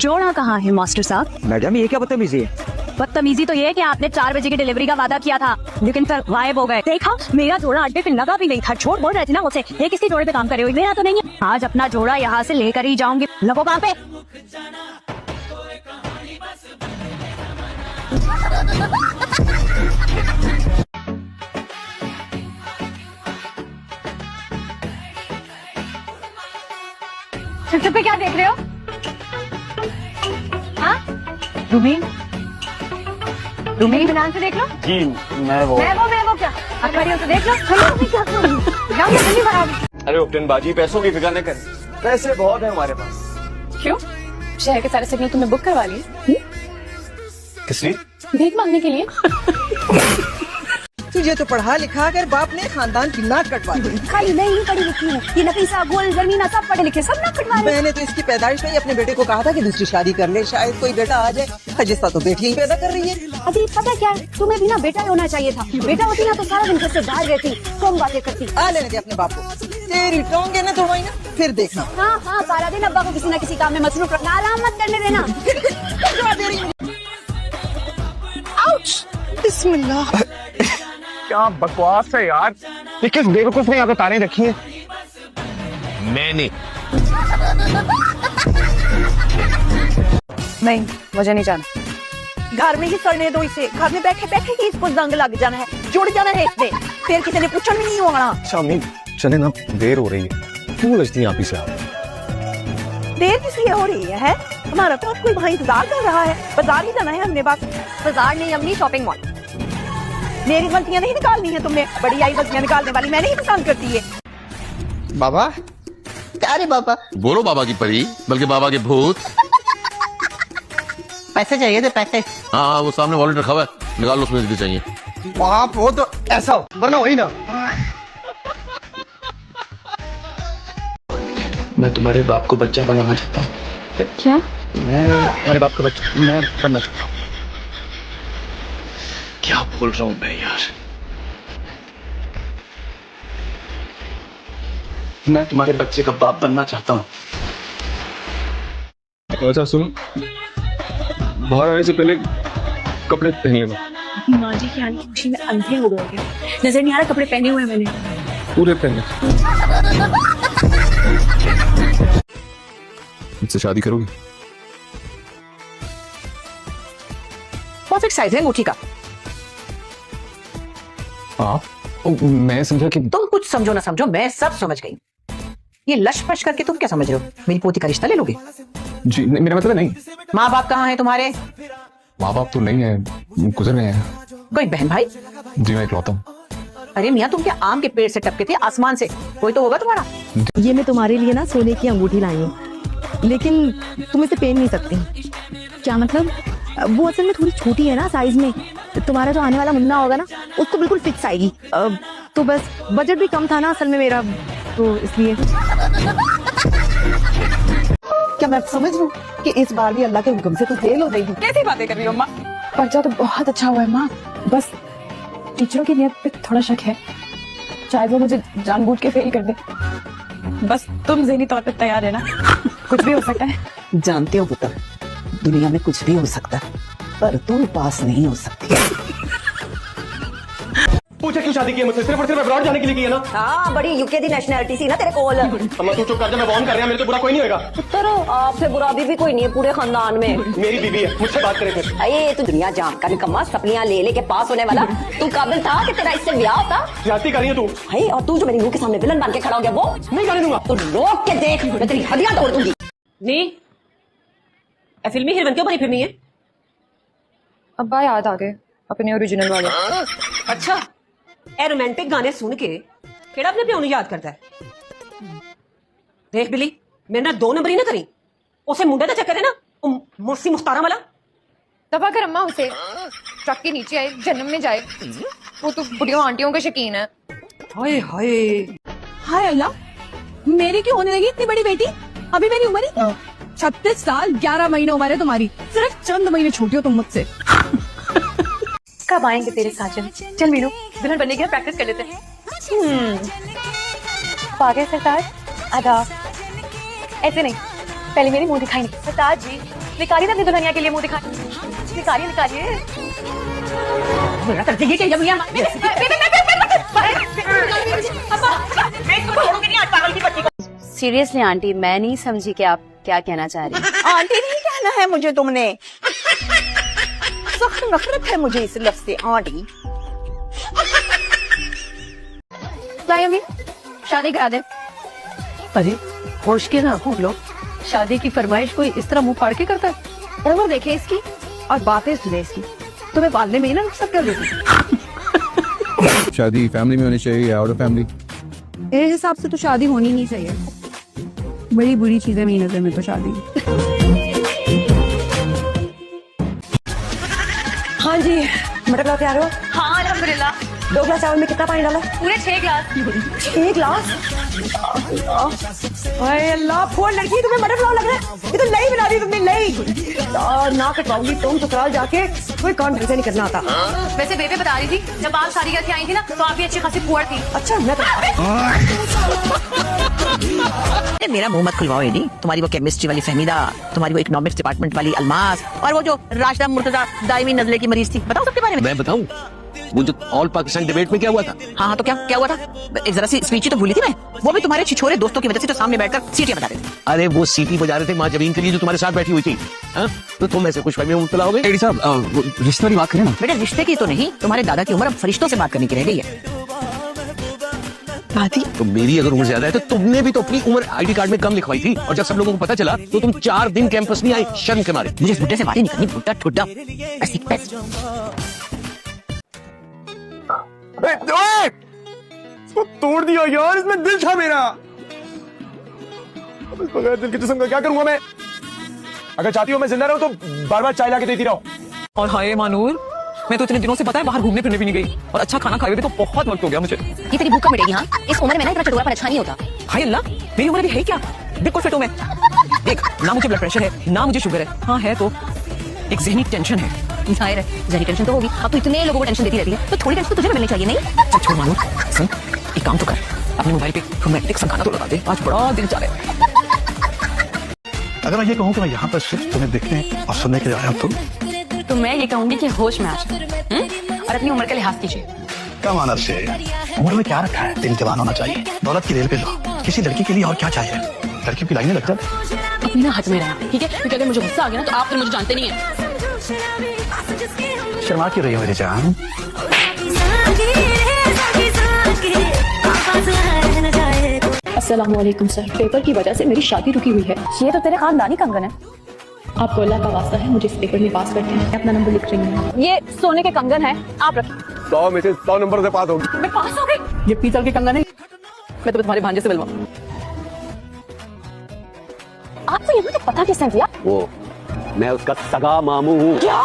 जोड़ा कहाँ है मास्टर साहब? मैडम ये क्या बदतमीजी है? बदतमीजी तो ये है कि आपने 4 बजे की डिलीवरी का वादा किया था, लेकिन फिर गायब हो गए। देखा, मेरा जोड़ा अड्डे पे लगा भी नहीं था। झूठ बोल रहे थे ना मुझसे। ये किसके जोड़े पे काम करे हुए? मेरा तो नहीं है। आज अपना जोड़ा यहाँ से लेकर ही जाऊंगी। लगो कहाँ पे? छुप पे क्या देख रहे हो? हाँ? रूबीन ध्यान से देख लो। जी मैं वो क्या? अखबारियों से देख लो। चलो अभी क्या करूँ? जाओ जल्दी बाहर। अरे उपटन बाजी, पैसों की फिक्र न कर, पैसे बहुत है हमारे पास। क्यों? शहर के सारे सिग्नल तुमने बुक करवा लिए? किस लिए? भीख मांगने के लिए। तुझे तो पढ़ा लिखा कर बाप ने खानदान की नाक कटवा दी। खाली मैं ही पढ़ी लिखी हूँ। ये नफीसा, गोल, जमीना सब पढ़े लिखे, सब नाक कटवा रहे। मैंने तो इसकी पैदाइश में ही अपने बेटे को कहा था कि दूसरी शादी कर ले, शायद कोई बेटा आ जाए। हजिस्ता तो बेटी ही पैदा कर रही है। अभी पता क्या है, तुम्हें भी ना बेटा होना चाहिए था। बेटा होती ना तो सारा दिन घर से बाहर रहती, कम बातें करती। आ लेने दे अपने बाप को, तेरी टोंगे ने तोड़वाई ना, फिर देखना। हाँ, सारा दिन अब्बा को किसी न किसी काम में मसरूफ रखना, आराम मत करने देना। बिस्मिल्लाह। क्या बकवास है यार, ये किस बेवकूफ ने यहाँ पे तारें रखी हैं? मैंने नहीं, मुझे नहीं जाना। घर में ही सड़ने दो इसे। घर में बैठे बैठे ही इसको जंग लग जाना है, जुड़ जाना है इससे। फिर किसी ने पूछा भी नहीं होना। अच्छा अम्मी चले ना, देर हो रही है। क्यों लजती आप इसे? देर किस लिए हो रही है? हमारा तो कोई वहाँ इंतजार कर रहा है। बाजार ही जाना है हमने। बस बाजार नहीं अम्मी, शॉपिंग मॉल। मेरी गलतियाँ नहीं निकालनी है तुमने, बड़ी आई गलतियाँ निकालने वाली मैंने ही पसंद करती है। बाबा क्या रे बाबा? बोलो बाबा की परी, बल्कि बाबा के भूत। पैसे चाहिए थे, पैसे। हाँ वो सामने वॉलेट रखा हुआ है, निकाल लो, उसमें चाहिए। बाप हो तो ऐसा हो, वरना वही ना। मैं तुम्हारे बाप को बच्चा बनाना चाहता हूँ। क्या? मैं तुम्हारे बाप का बच्चा मैं बनना चाहता हूँ। क्या बोल रहा हूँ मैं यार? मैं तुम्हारे बच्चे का बाप बनना चाहता हूँ। अच्छा सुन, बाहर आने से पहले कपड़े पहन लेना। माँ जी की आने की खुशी में अंधे हो गए क्या? नजर नहीं आ रहा कपड़े पहने हुए मैंने। पूरे पहने। मुझसे शादी करोगी? परफेक्ट साइज है अंगूठी का। आप? मैं समझा कि तुम कुछ समझो ना समझो, मैं सब समझ गई। ये लश फश करके तुम क्या समझ रहे हो? मेरी पोती का रिश्ता ले लोगे? जी नहीं, मेरा मतलब नहीं। माँ बाप कहाँ है तुम्हारे? माँ बाप तो नहीं है, गुजर गए हैं। कोई बहन भाई? जी मैं इकलौता हूँ। अरे मियाँ, तुम क्या आम के पेड़ से टपके थे आसमान से? कोई तो होगा तुम्हारा। ये मैं तुम्हारे लिए ना सोने की अंगूठी लाई हूँ, लेकिन तुम इसे पहन नहीं सकती। क्या मतलब? वो असल में थोड़ी छोटी है ना साइज में। तुम्हारा जो आने वाला मुन्ना होगा ना, उसको बिल्कुल फिक्स आएगी। तो बस बजट भी कम था ना असल में मेरा, तो इसलिए। क्या मैं समझ लूं कि इस बार भी अल्लाह के हुक्म से तो फेल हो गई? कैसी बातें कर रही हो माँ? पर्चा तो बहुत अच्छा हुआ है माँ, बस टीचरों की नियत पे थोड़ा शक है। शायद वो मुझे जानबूझ के फेल कर दे। बस तुम ज़हनी तौर पे तैयार है ना? कुछ भी हो सकता है। जानते हो पुत्र, दुनिया में कुछ भी हो सकता है, पर तुम पास नहीं हो सकती। पूछे क्यों शादी की मुझसे? सिर्फ और सिर्फ अब्रॉड जाने के लिए की है ना? हाँ, बड़ी यूके दी नेशनैलिटी सी ना तेरे कोल। अम्मा तू चुप कर जा, मैं वार्न कर रहा हूं, मेरे तो बुरा कोई नहीं होगा। करो, आपसे बुरा भी कोई नहीं है पूरे खानदान में। मेरी बीवी है, मुझसे बात करे फिर। अरे तू दुनिया जान का निकम्मा, सपनियां ले लेके पास होने वाला। तू काबिल था कि तेरा इससे ब्याह होता? जाती कर रही है तू। है, और तू जो मेरी मुंह के सामने विलन बन के खड़ा हो गया, वो नहीं करने दूंगा। तू रोक के देख, मैं तेरी हड्डियां तोड़ दूंगी। नहीं, फिल्मी हीरोइन क्यों बनी फिरनी है? अब्बा याद आ गए अपने ओरिजिनल वाले। अच्छा, ए रोमांटिक गाने सुन के केड़ा अपने प्यो याद करता है? देख बिली, मेरे ना 2 नंबर ही ना करी। उसे मुंडे का चक्कर है ना, मुर्सी मुस्तारा वाला। तब अगर अम्मा उसे ट्रक के नीचे आए, जन्म में जाए, वो तो बुढ़ियों आंटियों के शकीन है। हाय हाय हाय अल्लाह, मेरी क्यों होने लगी इतनी बड़ी बेटी? अभी मेरी उम्र ही 36 साल 11 महीने उम्र है तुम्हारी। सिर्फ चंद महीने छोटी हो तुम मुझसे। कब आएंगे तेरे साजन? चल मीनू, दुल्हन बनने की प्रैक्टिस कर लेते हैं। पागल सरताज, आदाब। ऐसे नहीं, पहले मेरी मुंह दिखाई नहीं। सरताज जी निकालिए ना अपनी दुल्हनिया के लिए मुंह दिखाई। निकालिए निकालिए। सीरियसली आंटी, मैं नहीं समझी कि आप क्या कहना चाह रही हैं। आंटी नहीं कहना है मुझे तुमने। सख्त नफरत है मुझे इस लफ्ज से आंटी। लाई अम्मी, शादी करा दे। अरे होश के ना भूलो, शादी की फरमाइश कोई इस तरह मुंह फाड़ के करता है? उम्र देखे इसकी और बातें सुने इसकी, तुम्हें पालने में ही ना सब कर देती। शादी फैमिली में होनी चाहिए या आउट ऑफ फैमिली? मेरे हिसाब से तो शादी होनी नहीं चाहिए। बड़ी बुरी चीजें मेरी नजर में तो शादी। हाँ जी, मटर पुलाव तैयार हो? हाँ अल्हम्दुलिल्लाह। 2 गिलास चावल में कितना पानी डाला? पूरे 6 गिलास। 1 गिलास? अरे अल्लाह, फोन लड़की तुम्हें मटर पुलाव लग रहा है? ये तो लई बना दी तुमने, लई। ना कटवाऊंगी तुम ससुराल जाके, कोई काम ढंग से नहीं करना आता। वैसे बेबे बता रही थी जब आप सारी घर से आई थी ना तो आप भी अच्छी खासी पुअर थी। अच्छा, मैं मेरा मुंह मत खुलवाओ एडी। तुम्हारी वो केमिस्ट्री वाली फहमीदा, तुम्हारी वो इकोनॉमिक्स डिपार्टमेंट वाली अलमास, और वो जो राशिदा मुर्तजा दायमी नजले की मरीज थी, बताओ सबके बारे में। मैं बताऊं वो जो ऑल पाकिस्तान डिबेट में क्या हुआ था? हाँ तो क्या हुआ था? एक जरा सी स्पीच तो भूली थी मैं, वो भी तुम्हारे छिछोरे दोस्तों की वजह से, जो सामने बैठकर सीटियां बजा रहे थे। अरे वो सीटी बजा रहे थे माँ जमीन के लिए जो तुम्हारे साथ बैठी हुई थी। हाँ? तो तुम ऐसे खुश में मुब्तला हो गए? एडी साहब, रिश्ते वाली बात करें ना। बेटे रिश्ते की तो नहीं, तुम्हारे दादा की उम्र अब फरिश्तों से बात करने की रह गई है। बात ही तो मेरी अगर उम्र ज्यादा है तो तुमने भी तो अपनी उम्र आईडी कार्ड में कम लिखवाई थी, और जब सब लोगों को पता चला तो तुम 4 दिन कैंपस नहीं आए शर्म के मारे। मुझे इस बुड्ढे से बातें नहीं करनी, बुड्ढा ठुड्डा ऐसी पैस। इसको तोड़ दिया यार, इसमें दिल था मेरा। अब इस बगैर दिल की जिस्म का क्या करूंगा मैं? अगर चाहती हो मैं जिंदा रहूं तो बार बार चाय ला के देती रहो। और हाय मानूर, मैं तो इतने दिनों से पता है बाहर घूमने फिरने भी नहीं गई, और अच्छा खाना खाए हुए भी तो बहुत वक्त हो गया मुझे। ये तेरी भूख कब मिटेगी? हाँ, इस उम्र में ना इतना चटोरापन अच्छा नहीं होता। हाय अल्लाह, मेरी उम्र भी है क्या? बिल्कुल फिट हूं मैं। देख, ना मुझे ब्लड प्रेशर है ना मुझे शुगर है। हाँ है तो एक जहनी टेंशन है। जाहिर है जहनी टेंशन तो होगी। अब तो इतने लोगों को टेंशन देती रहती है, तो थोड़ी टेंशन तो तुझे भी मिलनी चाहिए नहीं? चल छोड़ मानूर, सुन एक काम तो कर, अपने मोबाइल पे रोमांटिक सा गाना तो लगा दे, आज बड़ा दिल चाह रहा है। अगर मैं ये कहूँ कि मैं यहाँ पर सिर्फ तुम्हें देखने और सुनने के लिए आया हूँ तो मैं ये कहूंगी कि होश में आ और अपनी उम्र का लिहाज कीजिए। क्या मानर से उम्र में क्या रखा है? दिल जवान होना चाहिए, दौलत की रेल पे लो। किसी लड़की के लिए और क्या चाहिए? लड़की की लाइनें लग जाती। अपनी ना हद में रहना, ठीक है? क्योंकि अगर मुझे गुस्सा आ गया ना तो आप फिर मुझे जानते नहीं है। शर्मा क्यों रही हो मेरी जान? अस्सलाम वालेकुम सर, पेपर की वजह से मेरी शादी रुकी हुई है। ये तो तेरे खानदानी कंगन है। आपको अल्लाह का वास्ता है, मुझे इस पेपर में पास करते हैं। अपना नंबर लिख रही हूँ। ये सोने के कंगन है, आप रखिए। 100 में से 100 नंबर से पास होगी। मैं पास हो गई। ये पीतल के कंगन है, मैं तो तुम्हारे भांजे से मिलवा। आपको यहाँ तो पता किसने दिया? वो मैं उसका सगा मामू हूँ। क्या?